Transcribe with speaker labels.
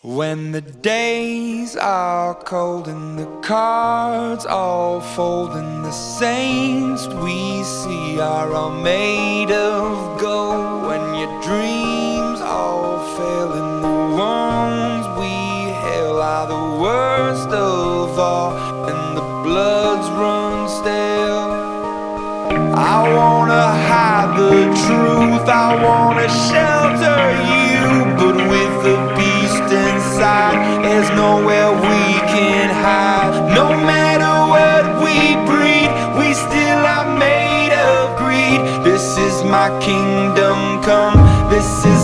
Speaker 1: When the days are cold and the cards all fold and the saints we see are all made of gold, when your dreams all fail and the ones we hail are the worst of all and the bloods run stale, I wanna hide the truth, I wanna shelter you, but with the beast inside, there's nowhere we can hide. No matter what we breed, we still are made of greed. This is my kingdom come, this is